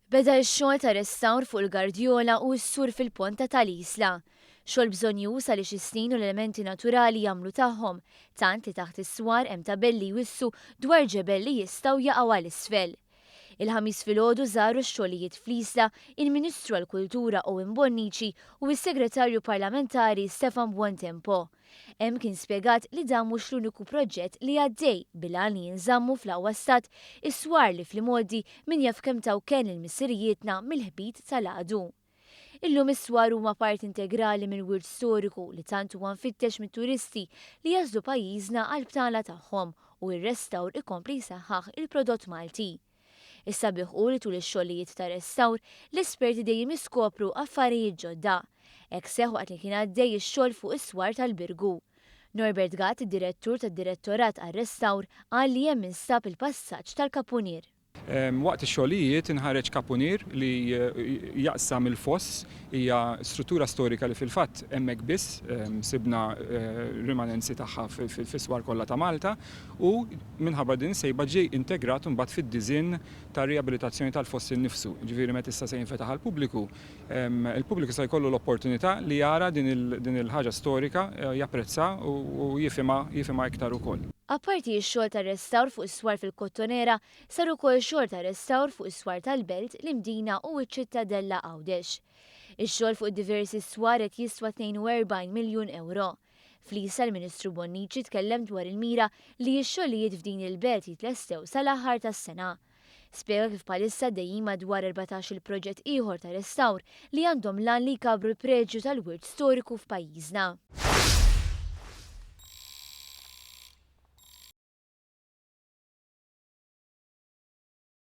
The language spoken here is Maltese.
Beda x-xogħol ta' restawr fuq il-Gardjola u s-sur fil-Pont ta' Tal-Isla. Xogħol bżonjuż għaliex is-snin u l-elementi naturali jagħmlu tagħhom, tant li taħt is-swar hemm tabelli jwissu dwar ġebel li jistgħu jaqgħu għal isfel. Il-ħamis filgħodu żaru x-xogħlijiet fl-Isla il-Ministru għall-Kultura Owen Bonnici u s-Segretarju Parlamentari Stefan Buontempo. Hemm kien spjegat li dan mhux l-uniku proġett li għaddej bil-għan li jinżammu fl-aqwa stat is-swar li fl-modi min jaf kemm taw kien il-missirijietna mill-ħbit tal-għadu. Illum is-swar huma part integrali minn wirt storiku li tant huwa nfittex mit-turisti li jażlu pajjiżna għall btala tagħhom u r-restawr ikompli jsaħħaħ il-prodott Malti. Issa biħqu li tul ix-xogħlijiet ta' restawr l-esperti dejjem iskopru affarijiet ġodda. Hekk seħħ waqt li kien għaddej ix-xogħol fuq is-swar tal-Birgu. Norbert Gatt, id-direttur tad-Direttorat għar-Restawr, qal li hemm instab il-passaġġ tal-Kapunier. Waqt ix-xogħlijiet inħareġ Kapunier li jaqsam il-foss hija struttura storika li fil-fatt hemmhekk biss sibna rimanenzi tagħha fis-swar kollha ta' Malta u minħabba din sejba ġej integrat imbagħad fid-disinn tar-riabilitazzjoni tal-foss innifsu. Ġifieri meta issa se jinfetaħ għall-pubbliku, il-pubbliku se jkollu l-opportunità li jara din il-ħaġa storika, japprezza u jifhimha iktar ukoll. Apparti x-xogħol ta' restawr fuq is-swar fil-Kottonera, sar ukoll xogħol ta' restawr fuq is-swar tal-Belt, l-Imdina u ċ-Ċittadella Għawdex. Ix-xogħol fuq diversi swar qed jiswa 42 miljun euro. Fl-Isla l-Ministru Bonnici tkellem dwar il-mira li x-xogħlijiet f'din il-belt jitlestew sal-aħħar tas-sena. Spjega kif bħalissa dejjin madwar 14 il-proġett ieħor ta' restawr li għandhom lan li jkabru l-preġju tal-wirt storiku f'pajjiżna.